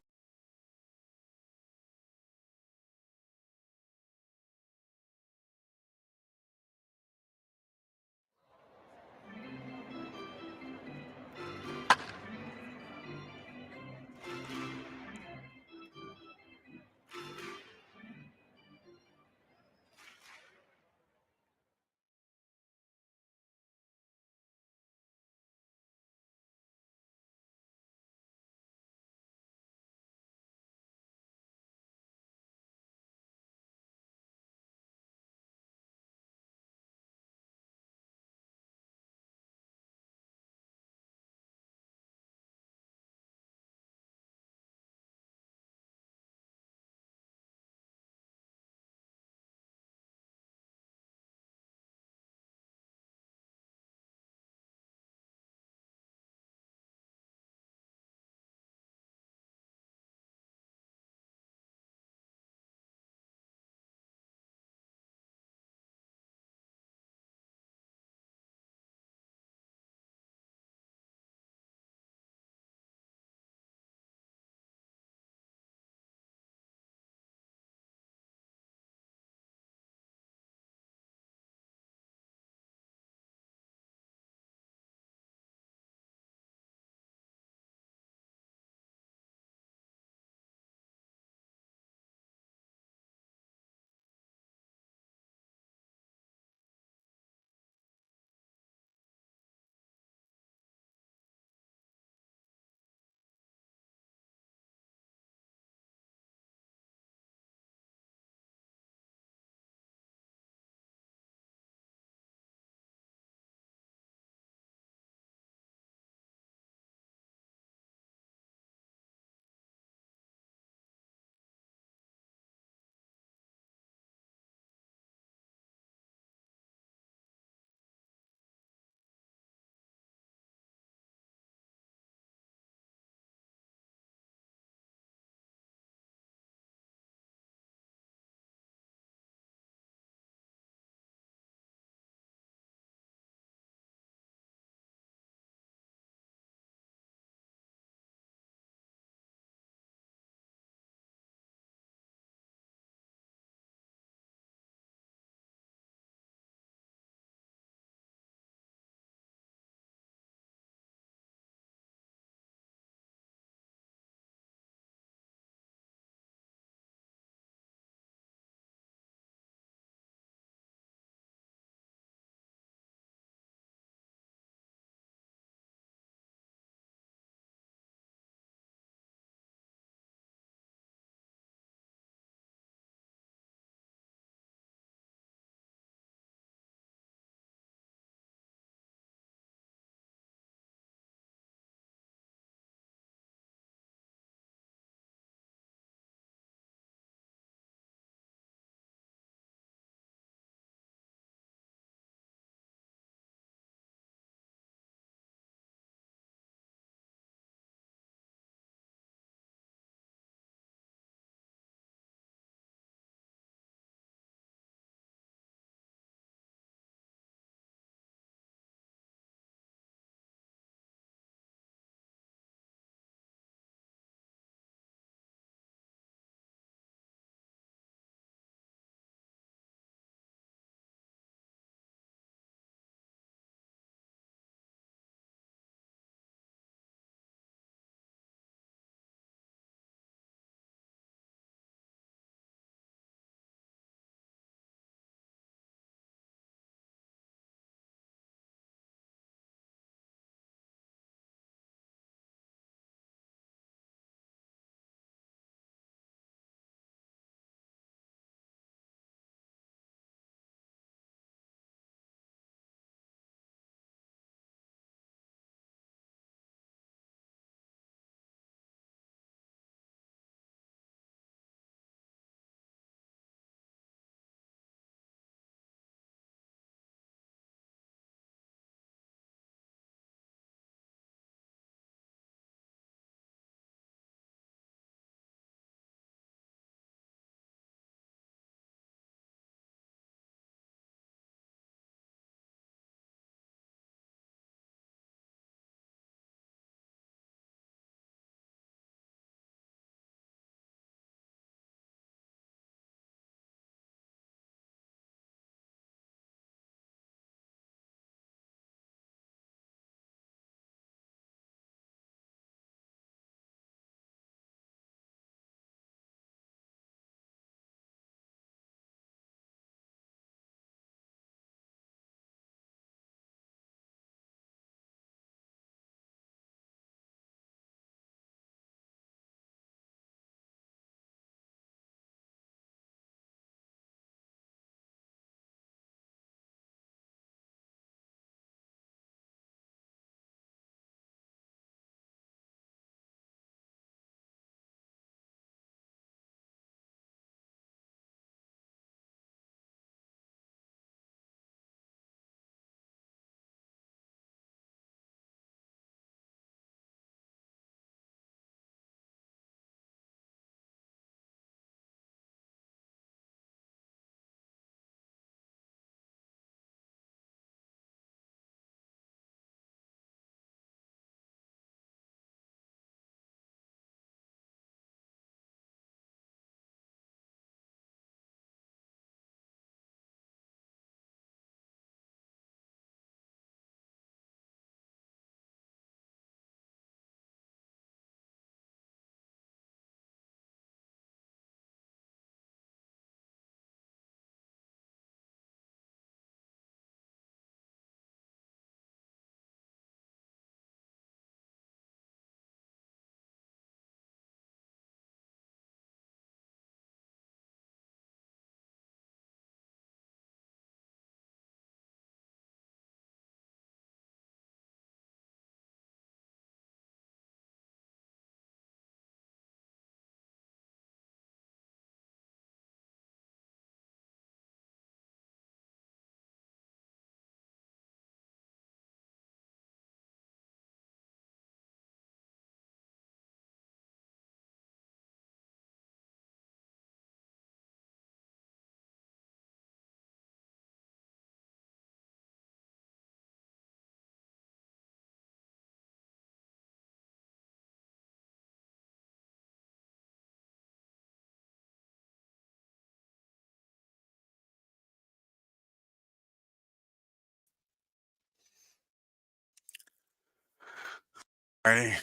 Alrighty.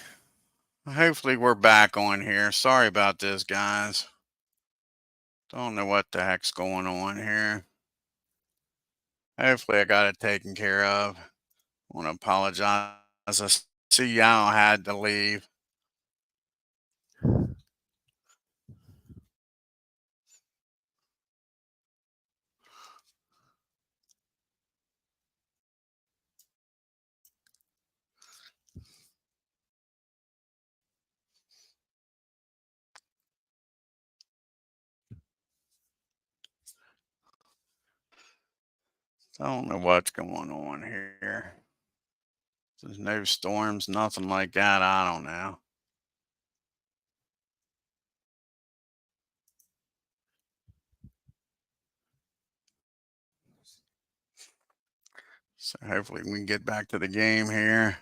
Hopefully we're back on here. Sorry about this, guys. Don't know what the heck's going on here. Hopefully I got it taken care of. I want to apologize. I see y'all had to leave. Don't know what's going on here. There's no storms, nothing like that. I don't know. So hopefully we can get back to the game here.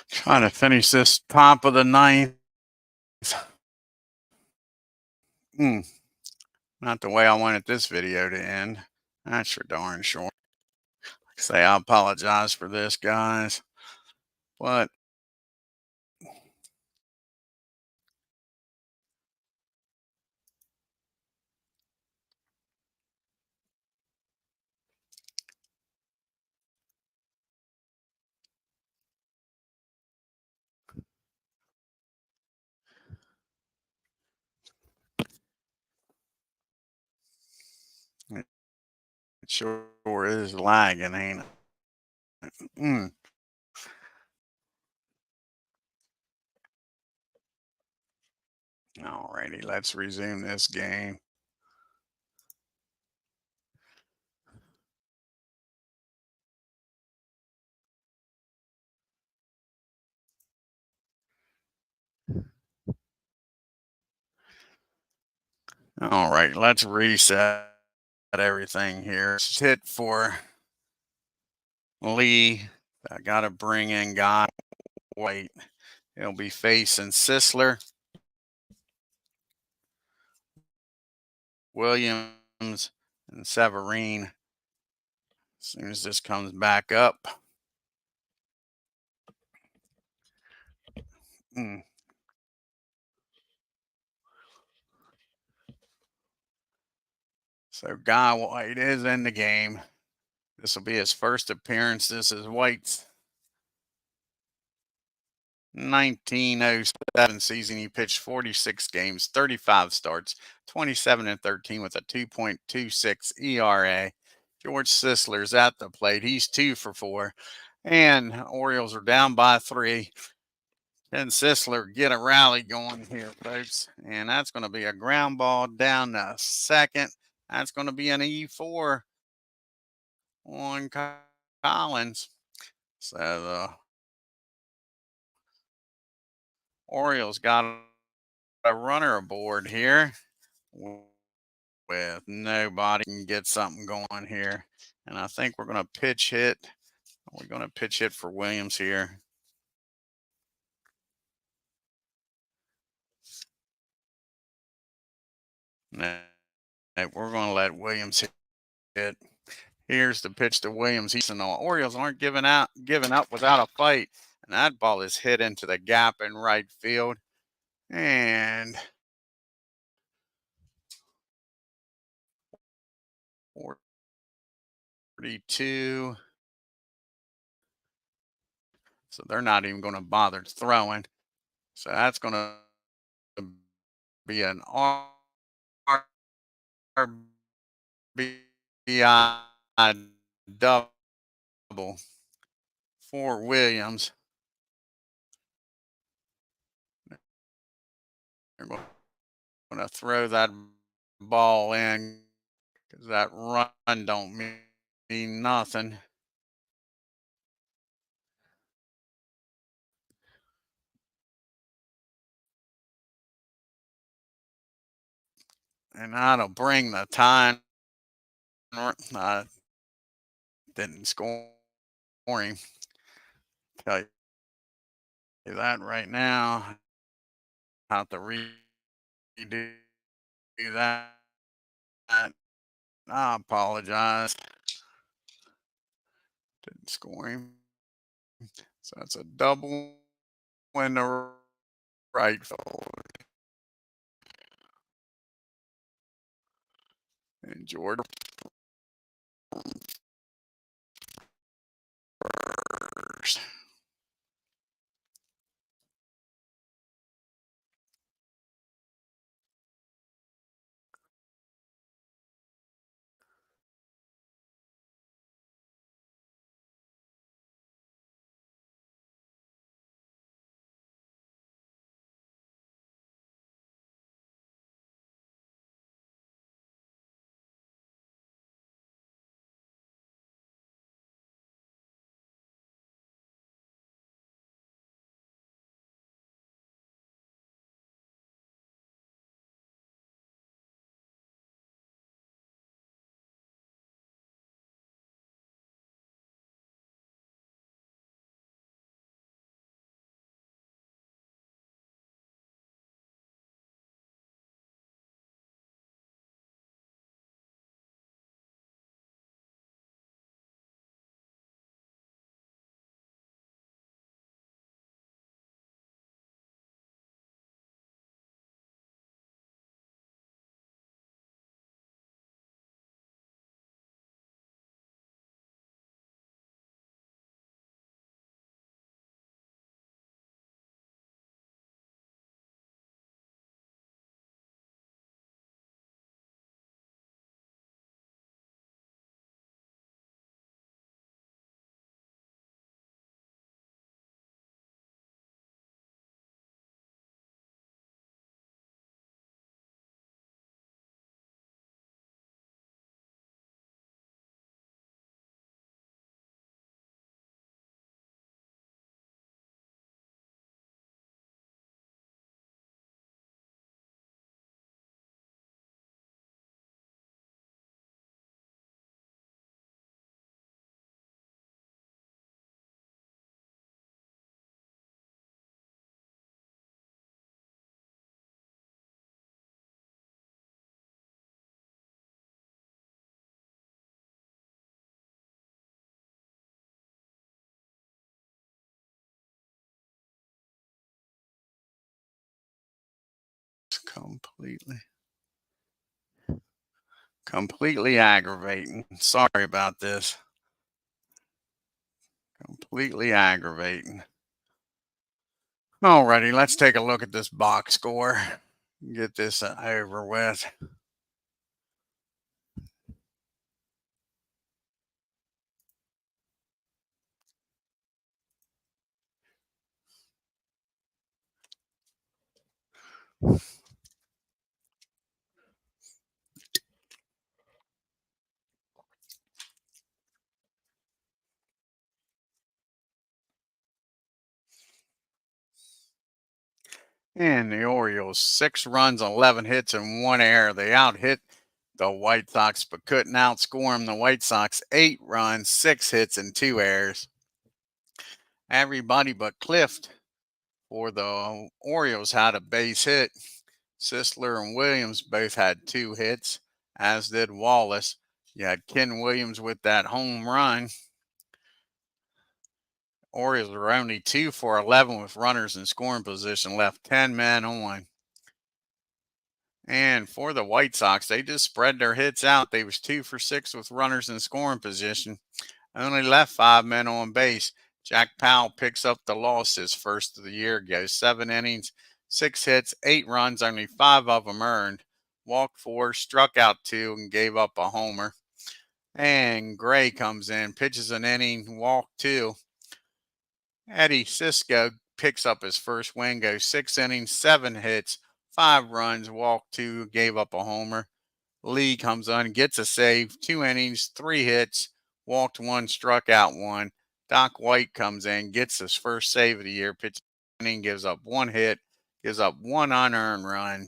Trying to finish this top of the ninth. Not the way I wanted this video to end. That's for darn sure. Like I say, I apologize for this, guys. But it sure is lagging, ain't it? Alrighty, let's resume this game. All right, let's reset everything here. It's hit for Lee. I got to bring in Guy White. He'll be facing Sisler, Williams, and Severine. As soon as this comes back up. So Guy White is in the game. This will be his first appearance. This is White's 1907 season. He pitched 46 games, 35 starts, 27-13 with a 2.26 ERA. George Sisler's at the plate. He's 2 for 4. And Orioles are down by 3. Can Sisler get a rally going here, folks? And that's going to be a ground ball down to second. That's going to be an E4 on Collins. So the Orioles got a runner aboard here with nobody can get something going here. And I think we're going to pitch hit. We're going to pitch hit for Williams here. No, we're going to let Williams hit. Here's the pitch to Williams. And the Orioles aren't giving up without a fight. And that ball is hit into the gap in right field. And 42. So they're not even going to bother throwing. So that's going to be an RBI double for Williams. They're going to throw that ball in because that run don't mean nothing. And that'll bring the time. Didn't score him. Tell you that right now. Have to redo that. I apologize. Didn't score him. So that's a double in the right field. And Jordan first. Completely, completely aggravating. Sorry about this. Completely aggravating. Alrighty, let's take a look at this box score. Get this over with. And the Orioles, 6 runs, 11 hits, and 1 error. They out hit the White Sox, but couldn't outscore them. The White Sox, 8 runs, 6 hits, and 2 errors. Everybody but Cliff for the Orioles had a base hit. Sisler and Williams both had 2 hits, as did Wallace. You had Ken Williams with that home run. Orioles were only 2 for 11 with runners in scoring position, left 10 men on. And for the White Sox, they just spread their hits out. They was 2 for 6 with runners in scoring position. Only left 5 men on base. Jack Powell picks up the loss his first of the year. Goes 7 innings, 6 hits, 8 runs, only 5 of them earned. Walked 4, struck out 2, and gave up a homer. And Gray comes in, pitches an inning, walked 2. Eddie Cisco picks up his first win, goes 6 innings, 7 hits, 5 runs, walked 2, gave up a homer. Lee comes on, gets a save, 2 innings, 3 hits, walked 1, struck out 1. Doc White comes in, gets his first save of the year, pitches an inning, gives up 1 hit, gives up 1 unearned run.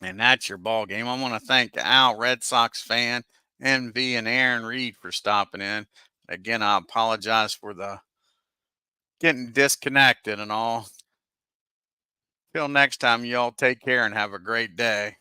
And that's your ball game. I want to thank Al, Red Sox fan, MV, and Aaron Reed for stopping in. Again, I apologize for the getting disconnected and all. Till next time, y'all take care and have a great day.